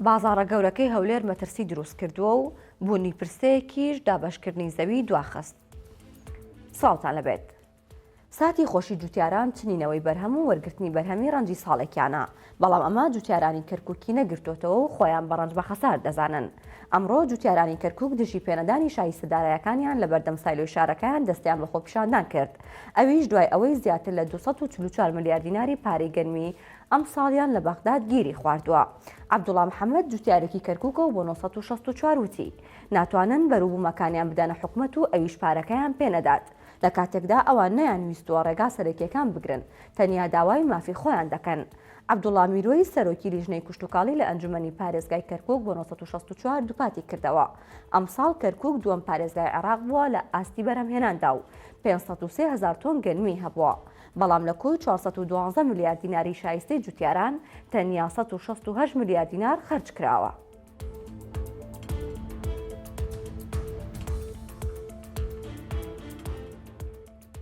بازاڕە گەورەکەی هەولێر مەترسی دروست کردووە و بوونی پرسەیەکیش دابەشکردنی زەوی دواخست. ساڵتان لەبێت. ساتی خۆشی جوتیاران چنینەوەی بەرهەم و وەرگرتنی بەرهەمی ڕەنجی ساڵێکیانە، بەڵام ئەمە جوتیارانی کەرکووکی نەگرتوتەوە و خۆیان بە ڕەنج بە خەسار دەزانن. ئەمڕۆ جوتیارانی کەرکووک دژی پێنەدانی شایستەدارایەکانیان لە بەردەم سایلۆی شارەکەیان دەستیان بە خۆپیشاندان کرد، ئەویش دوای ئەوەی زیاتر لە 244 ملیار دیناری پارەی گەرمی ئەم ساڵیان لە بەغداد گیری خواردووە. عەبدوڵڵا محەممەد جوتیارێکی کەرکووکە و بۆ 964 وتی ناتوانن بەرووبوومەکانیان بدەنە حکومەت و ئەویش پارەکەیان پێنەدات. لە کاتێکدا ئەوان نەیانویستووە ڕێگا سەرەکیەکان بگرن، تەنیا داوای مافی خۆیان دەکەن. عەبدوڵڵا میرۆی سەرۆکی لیژنەی کوشتوکاڵی لە ئەنجومەنی پارێزگای کەرکووک بۆ 964 دووپاتی کردەوە. ئەمساڵ کەرکووک دووەم پارێزگای عێراق بووە لە ئاستی بەرهەمهێناندا و 503,000 تۆن گەرمی هەبووە، بەڵام لە کۆی 412 ملیار دیناری شایستەی جوتیاران تەنیا 168 ملیار دینار خەرج کراوە.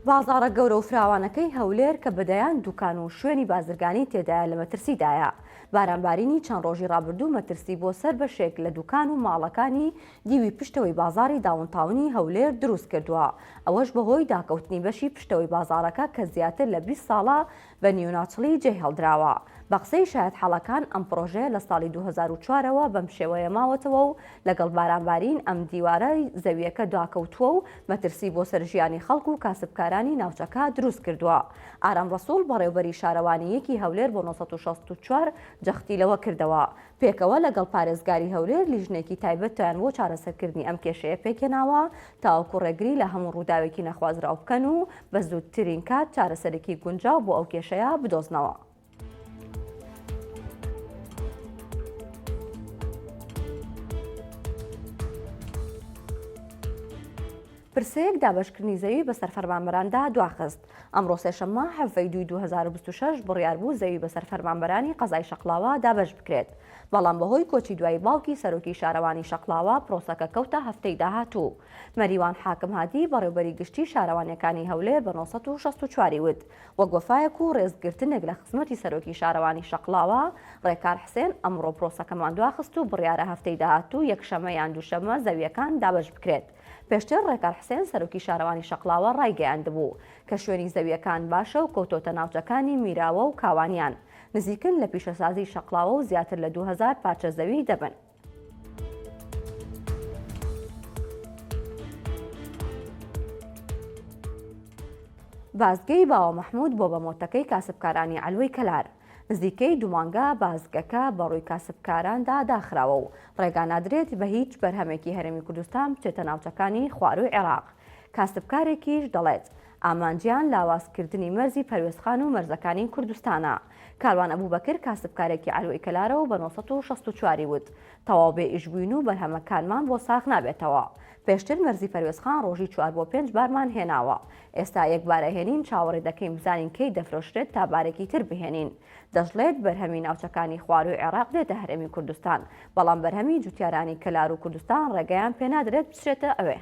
بازاڕە گەورە و فراوانەکەی هەولێر کە بەدەیان دوکان و شوێنی بازرگانی تێدایە لە مەترسیدایە. بارانبارینی چەند ڕۆژی ڕابردوو مەترسی بۆ سەر بەشێک لە دوکان و ماڵەکانی دیوی پشتەوەی بازاری داونتاونی هەولێر دروست کردووە. ئەوەش بەهۆی داکەوتنی بەشی پشتەوەی بازارەکە کە زیاتر لە 20 ساڵە بە نیوناچڵی جێ هێڵدراوە. بە قسەی شایەت حەڵەکان ئەم پرۆژەیە لە ساڵی 2004ەوە بەم شێوەیە ماوەتەوە و لەگەڵ بارانبارین ئەم دیوارەی زەویەکە داکەوتووە و مەترسی بۆ سەرژیانی خەڵک و کاسبکارانی ناوچەکە دروست کردووە. ئارام ڕەسوول بەڕێوەبەری شارەوانیەکی هەولێر بۆ 964 جەختی لەوە کردەوە. پێکەوە لەگەڵ پارێزگاری هەولێر لیژنێکی تایبەتیان بۆ چارەسەرکردنی ئەم کێشەیە پێکێناوە تاوەکو ڕێگری لە هەموو ڕووداوێکی نەخوازراو بکەن و بە زووترین کات چارەسەرێکی گونجاو بۆ ئەو کێشەیە بدۆزنەوە. پرسەیەک دابەشکردنی زەوی بەسەر فەرمانبەراندا دواخست. ئەمڕۆ سێشەممە 7/2/2026 بڕیار بوو زەوی بەسەر فەرمانبەرانی قەزای شەقڵاوە دابەش بکرێت، بەڵام بەهۆی کۆچی دوای باوکی سەرۆکی شارەوانی شەقڵاوە پرۆسەکە کەوتە هەفتەی داهاتوو. مەریوان حاکم هادی بەڕێوەبەری گشتی شارەوانیەکانی هەولێر بە 964 وت، وەک وەفایەک و ڕێزگرتنێک لە خزمەتی سەرۆکی شارەوانی شەقڵاوە ڕێکار حسێن ئەمڕۆ پرۆسەکەمان دواخست و بڕیارە هەفتەی داهاتوو یەکشەمە یان دووشەمە زەویەکان دابەش بکرێت. پێشتر ڕێکار حسێن سەرۆکی شارەوانی شەقڵاوە ڕایگەیاندبوو کە شوێنی زەویەکان باشە و کەوتۆتە ناوچەکانی میراوە و کاوانیان نزیکن لە پیشەسازی شەقڵاوە و زیاتر لە 2000 پارچە زەوی دەبن. بازگەی باوە مەحموود بۆ بەمۆتەکەی کاسبکارانی عەلوەی کەلار. نزیکەی دوومانگە بازگەکە بەڕووی کاسبکاراندا داخراوە و ڕێگا نادرێت بە هیچ بەرهەمێکی هەرێمی کوردستان بچێتە ناوچەکانی خواروی عێراق. کاسبکارێکیش دەڵێت ئامانجیان لاوازکردنی مەرزی پەروێزخان و مەرزەکانی کوردستانە. کاروان ئەبوبەکر کاسبکارێکی عەلوەی کەلارەوە بە 964 وت تەواو بێ ئیشبووین و بەرهەمەکانمان بۆ ساغ نابێتەوە. پێشتر مەرزی پەروێزخان ڕۆژی 4 بۆ 5 بارمان هێناوە. ئێستا یەک بارەهێنین چاوەڕێ دەکەین بزانین کەی دەفرۆشرێت تا بارێکی تر بهێنین. دەژڵێت بەرهەمی ناوچەکانی خواروی عێراق دێتە هەرێمی کوردستان، بەڵام بەرهەمی جوتیارانی کەلار و کوردستان ڕێگەیان پێنادرێت بچرێتە ئەوێ.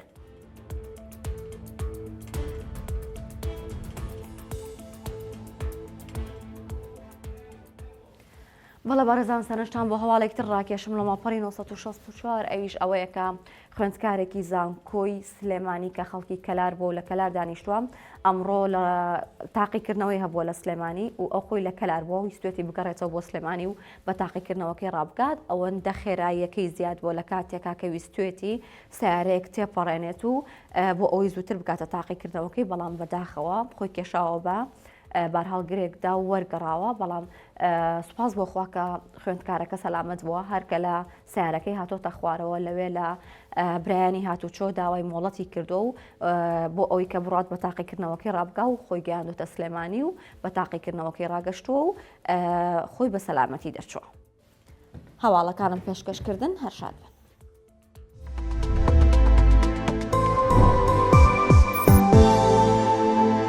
بەڵە بەڕێزان سەرنجتان بۆ هەواڵێکتر ڕاکێشم لە ماپەڕی 964 ئەویش ئەوەیەکە خوێندکارێکی زانکۆی سلێمانی کە خەڵکی کەلار بۆ لە کەلار دانیشتووە ئەمڕۆ لە تاقیکردنەوەی هەبووە لە سلێمانی و ئەو خۆی لە کەلار بووە و ویستێتی بگەڕێتەوە بۆ سلێمانی و بە تاقیکردنەوەکەی ڕابگات ئەوەندە خێراییەکەی زیاد بۆ لە کاتێکا کە ویستێتی سیارەیەک تێپەڕێنێت و بۆ ئەوەی زووتر بکاتە تاقیکردنەوەکەی، بەڵام بەداخەوە خۆی کێشاوە بە بارهەڵگرێکدا و وەرگەڕاوە، بەڵام سوپاس بۆ خوا کە خوێندکارەکە سەلامەت بووە هەرکە لە سیارەکەی هاتۆتە خوارەوە لەوێ لە برایانی هاتوچۆ داوای مۆڵەتی کردو و بۆ ئەوەی کە بڕات بە تاقیکردنەوەکەی ڕابگا و خۆی گەیاندوتە سلێمانی و بە تاقیکردنەوەکەی ڕاگەشتووە و خۆی بە سەلامەتی دەرچووە. هەواڵەکانم پێشکەشکردن هەر شاد بن.